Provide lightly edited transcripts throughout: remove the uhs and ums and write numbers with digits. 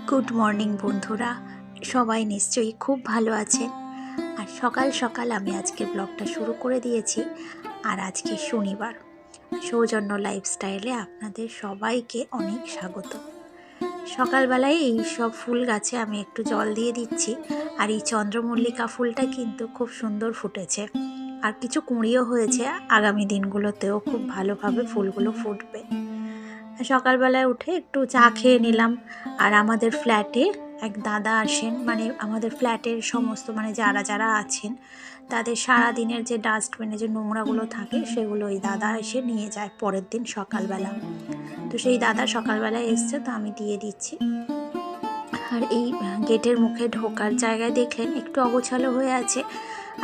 Good morning বন্ধুরা, সবাই নিশ্চয়ই খুব ভালো আছেন। আর সকাল সকাল আমি আজকে ব্লগটা শুরু করে দিয়েছি। আর আজকে শনিবার, সৌজন্য লাইফস্টাইলে আপনাদের সবাইকে অনেক স্বাগত। সকালবেলায় এই সব ফুল গাছে আমি একটু জল দিয়ে দিচ্ছি। আর এই চন্দ্রমল্লিকা ফুলটা কিন্তু খুব সুন্দর ফুটেছে, আর কিছু কুঁড়িও হয়েছে। আগামী দিনগুলোতেও খুব ভালোভাবে ফুলগুলো ফুটবে। সকালবেলায় উঠে একটু চা খেয়ে নিলাম। আর আমাদের ফ্ল্যাটে এক দাদা আসেন, মানে আমাদের ফ্ল্যাটের সমস্ত যারা যারা আছেন তাদের সারা দিনের যে ডাস্টবিনে যে নোংরাগুলো থাকে সেগুলো ওই দাদা এসে নিয়ে যায় পরের দিন সকালবেলা। তো সেই দাদা সকালবেলায় এসছে, তো আমি দিয়ে দিচ্ছি। আর এই গেটের মুখে ঢোকার জায়গায় দেখলেন একটু অগোছালো হয়ে আছে।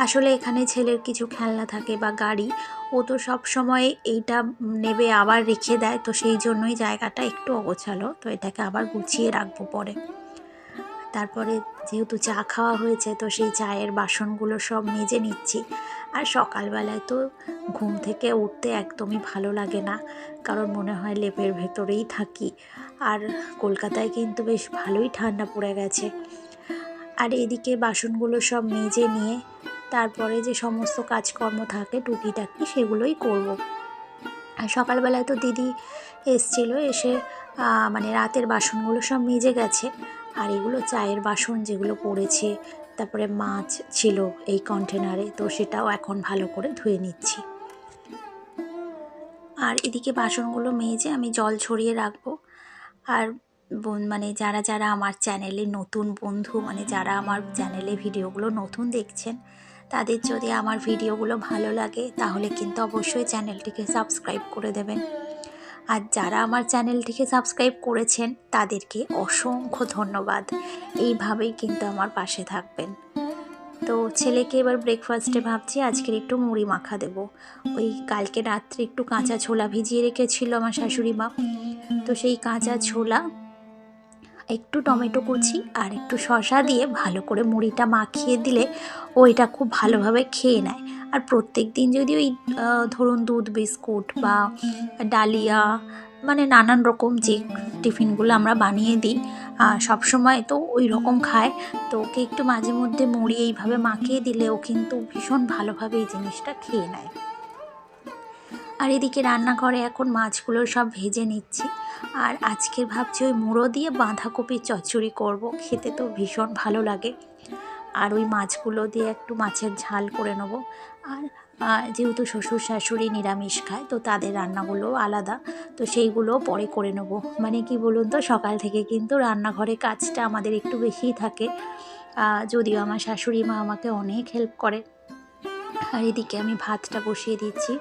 আসলে এখানে ছেলের কিছু খেলনা থাকে বা গাড়ি, ও তো সব সময় এইটা নেবে আবার রেখে দেয়, তো সেই জন্যই জায়গাটা একটু অগোছালো। তো এটাকে আবার গুছিয়ে রাখবো পরে। তারপরে যেহেতু চা খাওয়া হয়েছে, তো সেই চায়ের বাসনগুলো সব মেজে নিচ্ছি। আর সকালবেলায় তো ঘুম থেকে উঠতে একদমই ভালো লাগে না, কারণ মনে হয় লেপের ভেতরেই থাকি। আর কলকাতায় কিন্তু বেশ ভালোই ঠান্ডা পড়ে গেছে। আর এদিকে বাসনগুলো সব মেজে নিয়ে তারপরে যে সমস্ত কাজকর্ম থাকে টুকিটাকি সেগুলোই করব। আর সকালবেলায় তো দিদি এসছিল, এসে রাতের বাসনগুলো সব মেজে গেছে। আর এগুলো চায়ের বাসন যেগুলো পড়েছে, তারপরে মাছ ছিল এই কন্টেনারে, তো সেটাও এখন ভালো করে ধুয়ে নিচ্ছি। আর এদিকে বাসনগুলো মেজে আমি জল ছড়িয়ে রাখবো। আর যারা যারা আমার চ্যানেলে নতুন বন্ধু, যারা আমার চ্যানেলে ভিডিওগুলো নতুন দেখছেন, তাদের যদি আমার ভিডিওগুলো ভালো লাগে তাহলে কিন্তু অবশ্যই চ্যানেলটিকে সাবস্ক্রাইব করে দেবেন। আর যারা আমার চ্যানেলটিকে সাবস্ক্রাইব করেছেন তাদেরকে অসংখ্য ধন্যবাদ। এইভাবেই কিন্তু আমার পাশে থাকবেন। তো ছেলেকে এবার ব্রেকফাস্টে ভাবছি আজকের একটু মুড়ি মাখা দেব। ওই কালকে রাত্রে একটু কাঁচা ছোলা ভিজিয়ে রেখেছিল আমার শাশুড়ি মা, তো সেই কাঁচা ছোলা একটু টমেটো কুচি আর একটু শসা দিয়ে ভালো করে মুড়িটা মাখিয়ে দিলে ও এটা খুব ভালোভাবে খেয়ে নেয়। আর প্রত্যেক দিন যদি ওই ধরুন দুধ বিস্কুট বা ডালিয়া, নানান রকম যে টিফিনগুলো আমরা বানিয়ে দিই, সবসময় তো ওই রকম খায়। তো ওকে একটু মাঝে মধ্যে মুড়ি এইভাবে মাখিয়ে দিলে ও কিন্তু ভীষণ ভালোভাবে এই জিনিসটা খেয়ে নেয়। আর এদিকে রান্নাঘরে এখন মাছগুলো সব ভেজে নিচ্ছি। আর আজকের ভাবছি ওই মুড়ো দিয়ে বাঁধাকপির চচ্চড়ি করব, খেতে তো ভীষণ ভালো লাগে। আর ওই মাছগুলো দিয়ে একটু মাছের ঝাল করে নেবো। আর যেহেতু শ্বশুর শাশুড়ি নিরামিষ খায়, তো তাদের রান্নাগুলো আলাদা, তো সেইগুলো পরে করে নেবো। কি বলুন তো, সকাল থেকে কিন্তু রান্নাঘরে কাজটা আমাদের একটু বেশিই থাকে। যদিও আমার শাশুড়ি মা আমাকে অনেক হেল্প করে। আর এদিকে আমি ভাতটা বসিয়ে দিচ্ছি।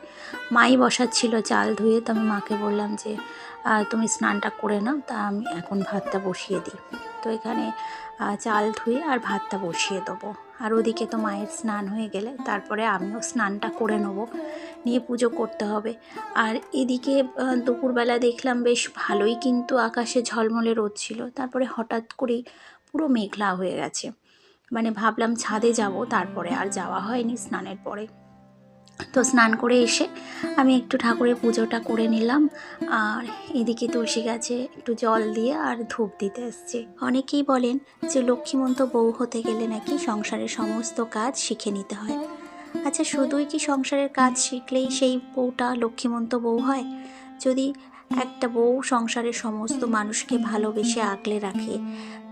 মাই বসাচ্ছিল চাল ধুয়ে, তো আমি মাকে বললাম যে তুমি স্নানটা করে নাও, তা আমি এখন ভাতটা বসিয়ে দিই। তো এখানে চাল ধুয়ে আর ভাতটা বসিয়ে দেবো। আর ওদিকে তো মায়ের স্নান হয়ে গেলে তারপরে আমিও স্নানটা করে নেবো, নিয়ে পুজো করতে হবে। আর এদিকে দুপুরবেলা দেখলাম বেশ ভালোই কিন্তু আকাশে ঝলমলে রোদ ছিল, তারপরে হঠাৎ করেই পুরো মেঘলা হয়ে গেছে। ভাবলাম ছাদে যাব, তারপরে আর যাওয়া হয়নি স্নানের পরে। তো স্নান করে এসে আমি একটু ঠাকুরের পুজোটা করে নিলাম। আর এদিকে তুলসী গাছে একটু জল দিয়ে আর ধূপ দিতে এসছি। অনেকেই বলেন যে লক্ষ্মীমন্ত বউ হতে গেলে নাকি সংসারের সমস্ত কাজ শিখে নিতে হয়। আচ্ছা, শুধুই কি সংসারের কাজ শিখলেই সেই বউটা লক্ষ্মীমন্ত বউ হয়? যদি একটা বউ সংসারের সমস্ত মানুষকে ভালোবেসে আগলে রাখে,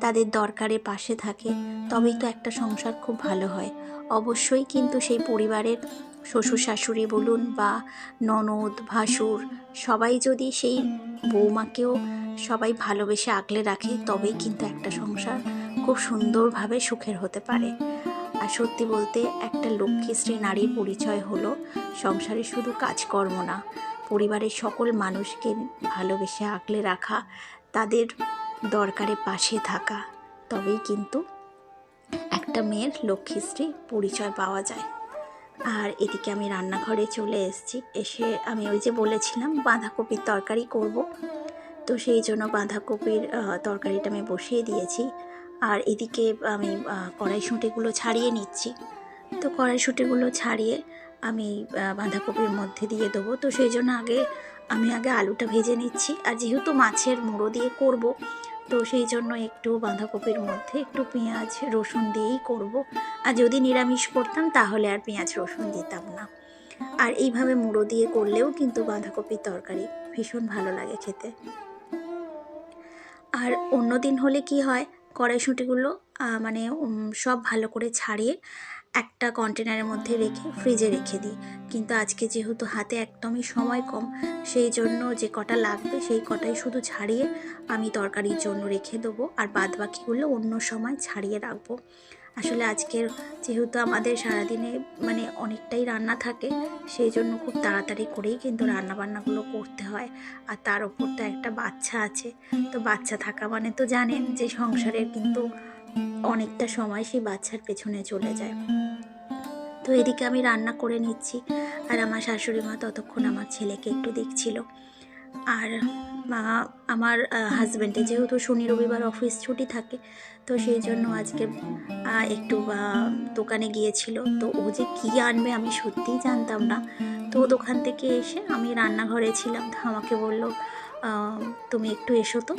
তাদের দরকারে পাশে থাকে, তবেই তো একটা সংসার খুব ভালো হয়। অবশ্যই কিন্তু সেই পরিবারের শ্বশুর শাশুড়ি বলুন বা ননদ ভাসুর, সবাই যদি সেই বৌমাকেও সবাই ভালোবেসে আগলে রাখে, তবেই কিন্তু একটা সংসার খুব সুন্দরভাবে সুখের হতে পারে। আর সত্যি বলতে একটা লক্ষ্মীশ্রী নারীর পরিচয় হলো সংসারে শুধু কাজকর্ম না, পরিবারের সকল মানুষকে ভালোবেসে আগলে রাখা, তাদের দরকারে পাশে থাকা, তবেই কিন্তু একটা মেয়ের লক্ষ্মীশ্রী পরিচয় পাওয়া যায়। আর এদিকে আমি রান্নাঘরে চলে এসেছি। এসে আমি ওই যে বলেছিলাম বাঁধাকপির তরকারি করব, তো সেই জন্য বাঁধাকপির তরকারিটা আমি বসিয়ে দিয়েছি। আর এদিকে আমি কড়াইশুঁটিগুলো ছাড়িয়ে নিচ্ছি। তো কড়াইশুঁটিগুলো ছাড়িয়ে আমি বাঁধাকপির মধ্যে দিয়ে দেবো, তো সেই জন্য আমি আগে আলুটা ভেজে নিচ্ছি। আর যেহেতু মাছের মুড়ো দিয়ে করব, তো সেই জন্য একটু বাঁধাকপির মধ্যে একটু পেঁয়াজ রসুন দিয়েই করব। আর যদি নিরামিষ করতাম তাহলে আর পেঁয়াজ রসুন দিতাম না। আর এইভাবে মুড়ো দিয়ে করলেও কিন্তু বাঁধাকপির তরকারি ভীষণ ভালো লাগে খেতে। আর অন্য দিন হলে কি হয়, কড়াইশুঁটিগুলো মানে সব ভালো করে ছাড়িয়ে একটা কন্টেনারের মধ্যে রেখে ফ্রিজে রেখে দিই। কিন্তু আজকে যেহেতু হাতে একদমই সময় কম, সেই জন্য যে কটা লাগবে সেই কটাই শুধু ছাড়িয়ে আমি তরকারির জন্য রেখে দেবো, আর বাদ বাকিগুলো অন্য সময় ছাড়িয়ে রাখবো। আসলে আজকের যেহেতু আমাদের সারাদিনে মানে অনেকটাই রান্না থাকে, সেই জন্য খুব তাড়াতাড়ি করেই কিন্তু রান্নাবান্নাগুলো করতে হয়। আর তার ওপর তো একটা বাচ্চা আছে, তো বাচ্চা থাকা মানে তো জানেন যে সংসারের কিন্তু অনেকটা সময় সেই বাচ্চার পেছনে চলে যায়। তো এদিকে আমি রান্না করে নিচ্ছি, আর আমার শাশুড়ি মা ততক্ষণ আমার ছেলেকে একটু দেখছিল। আর আমার হাজব্যান্ডের যেহেতু শনি রবিবার অফিস ছুটি থাকে, তো সেই জন্য আজকে একটু দোকানে গিয়েছিল। তো ও যে কী আনবে আমি সত্যিই জানতাম না। তো দোকান থেকে এসে আমি রান্নাঘরে ছিলাম, তো আমাকে বললো তুমি একটু এসো তো।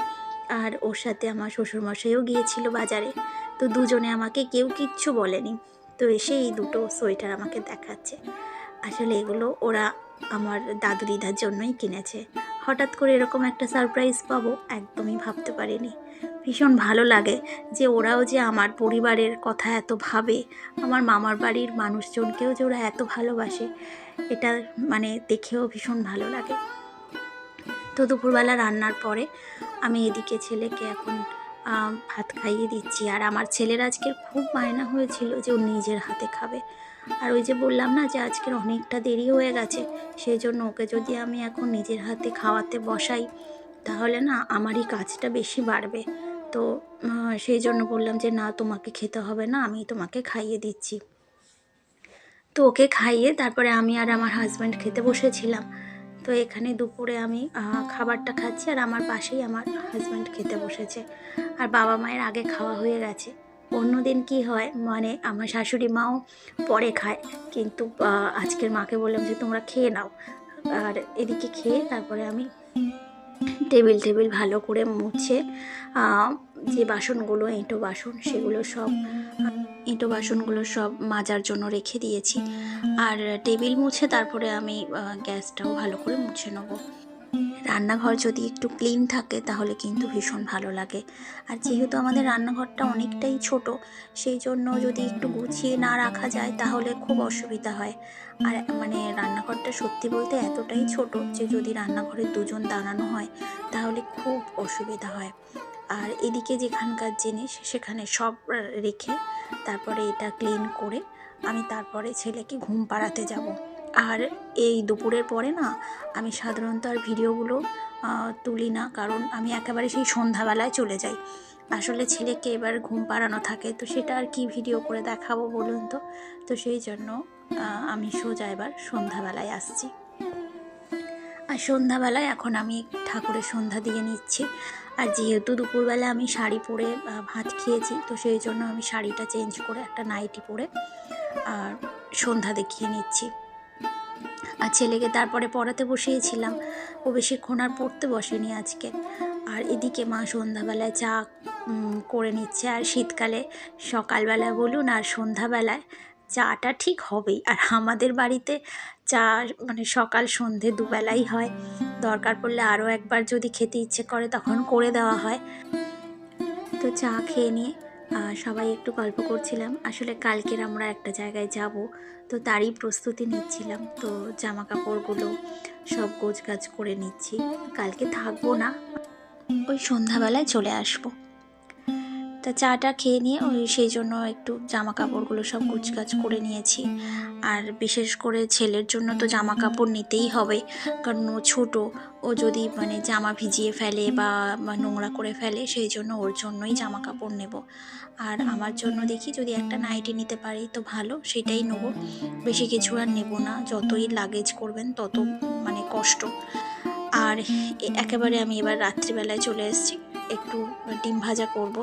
আর ওর সাথে আমার শ্বশুরমশাইও গিয়েছিল বাজারে। তো দুজনে আমাকে কেউ কিচ্ছু বলেনি। তো এসে এই দুটো সোয়েটার আমাকে দেখাচ্ছে। আসলে এগুলো ওরা আমার দাদু দিদার জন্যই কিনেছে। হঠাৎ করে এরকম একটা সারপ্রাইজ পাবো একদমই ভাবতে পারিনি। ভীষণ ভালো লাগে যে ওরাও যে আমার পরিবারের কথা এত ভাবে, আমার মামার বাড়ির মানুষজনকেও যে ওরা এত ভালোবাসে, এটা মানে দেখেও ভীষণ ভালো লাগে। তো দুপুরবেলা রান্নার পরে আমি এদিকে ছেলেকে এখন ভাত খাইয়ে দিচ্ছি। আর আমার ছেলের আজকের খুব বায়না হয়েছিল যে ও নিজের হাতে খাবে। আর ওই যে বললাম না যে আজকের অনেকটা দেরি হয়ে গেছে, সেই জন্য ওকে যদি আমি এখন নিজের হাতে খাওয়াতে বসাই তাহলে না আমারই কাজটা বেশি বাড়বে। তো সেই জন্য বললাম যে না, তোমাকে খেতে হবে না, আমি তোমাকে খাইয়ে দিচ্ছি। তো ওকে খাইয়ে তারপরে আমি আর আমার হাজব্যান্ড খেতে বসেছিলাম। তো এখানে দুপুরে আমি খাবারটা খাচ্ছি, আর আমার পাশেই আমার হাজব্যান্ড খেতে বসেছে। আর বাবা মায়ের আগে খাওয়া হয়ে গেছে। অন্যদিন কি হয়, মানে আমার শাশুড়ি মাও পরে খায়, কিন্তু আজকের মাকে বললাম যে তোমরা খেয়ে নাও। আর এদিকে খেয়ে তারপরে আমি টেবিল ভালো করে মুছে যে বাসনগুলো এঁটো বাসন সেগুলো সব মাজার জন্য রেখে দিয়েছি। আর টেবিল মুছে তারপরে আমি গ্যাসটাও ভালো করে মুছে নেবো। রান্নাঘর যদি একটু ক্লিন থাকে তাহলে কিন্তু ভীষণ ভালো লাগে। আর যেহেতু আমাদের রান্নাঘরটা অনেকটাই ছোট, সেই জন্য যদি একটু গুছিয়ে না রাখা যায় তাহলে খুব অসুবিধা হয়। আর মানে রান্নাঘরটা সত্যি বলতে এতটাই ছোট যে যদি রান্নাঘরে দুজন দাঁড়ানো হয় তাহলে খুব অসুবিধা হয়। আর এদিকে যেখানকার জিনিস সেখানে সব রেখে তারপরে এটা ক্লিন করে আমি তারপরে ছেলেকে ঘুম পাড়াতে যাব। আর এই দুপুরের পরে না আমি সাধারণত আর ভিডিওগুলো তুলি না, কারণ আমি একেবারে সেই সন্ধ্যাবেলায় চলে যাই। আসলে ছেলেকে এবার ঘুম পাড়ানো থাকে, তো সেটা আর কি ভিডিও করে দেখাবো বলুন তো। তো সেই জন্য আমি সোজা এবার সন্ধ্যাবেলায় আসছি। আর সন্ধ্যাবেলায় এখন আমি ঠাকুরের সন্ধ্যা দিয়ে নিচ্ছি। আর যেহেতু দুপুরবেলা আমি শাড়ি পরে ভাত খেয়েছি, তো সেই জন্য আমি শাড়িটা চেঞ্জ করে একটা নাইটি পরে আর সন্ধ্যা দেখিয়ে নিচ্ছি। আর ছেলেকে তারপরে পড়াতে বসিয়েছিলাম, ও বেশিক্ষণ আর পড়তে বসেনি আজকে। আর এদিকে মা সন্ধ্যাবেলায় চা করে নিচ্ছে। আর শীতকালে সকালবেলা বলুন আর সন্ধ্যাবেলায় চাটা ঠিক হবেই। আর আমাদের বাড়িতে চা মানে সকাল সন্ধে দুবেলাই হয়। দরকার পড়লে আরও একবার যদি খেতে ইচ্ছে করে তখন করে দেওয়া হয়। তো চা খেয়ে নিয়ে সবাই একটু গল্প করছিলাম। আসলে কালকের আমরা একটা জায়গায় যাব, তো তারই প্রস্তুতি নিচ্ছিলাম। তো জামা কাপড়গুলো সব গোছগাছ করে নিচ্ছি। কালকে থাকবো না, ওই সন্ধ্যাবেলায় চলে আসবো। তা চাটা খেয়ে নিয়ে সেই জন্য একটু জামা কাপড়গুলো সব গুছগাছ করে নিয়েছি। আর বিশেষ করে ছেলের জন্য তো জামা কাপড় নিতেই হবে, কারণ ও ছোটো, ও যদি মানে জামা ভিজিয়ে ফেলে বা নোংরা করে ফেলে, সেই জন্য ওর জন্যই জামা কাপড় নেব। আর আমার জন্য দেখি যদি একটা নাইটি নিতে পারি তো ভালো, সেটাই নেব। বেশি কিছু আর নেব না, যতই লাগেজ করবেন তত মানে কষ্ট। আর একেবারে আমি এবার রাত্রিবেলায় চলে এসেছি, একটু ডিম ভাজা করব।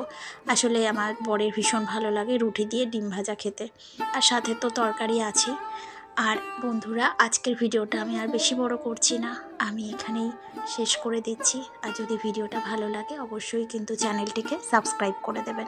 আসলে আমার বরের ভীষণ ভালো লাগে রুটি দিয়ে ডিম ভাজা খেতে, আর সাথে তো তরকারি আছেই। আর বন্ধুরা, আজকের ভিডিওটা আমি আর বেশি বড় করছি না, আমি এখানেই শেষ করে দিচ্ছি। আর যদি ভিডিওটা ভালো লাগে অবশ্যই কিন্তু চ্যানেলটিকে সাবস্ক্রাইব করে দেবেন।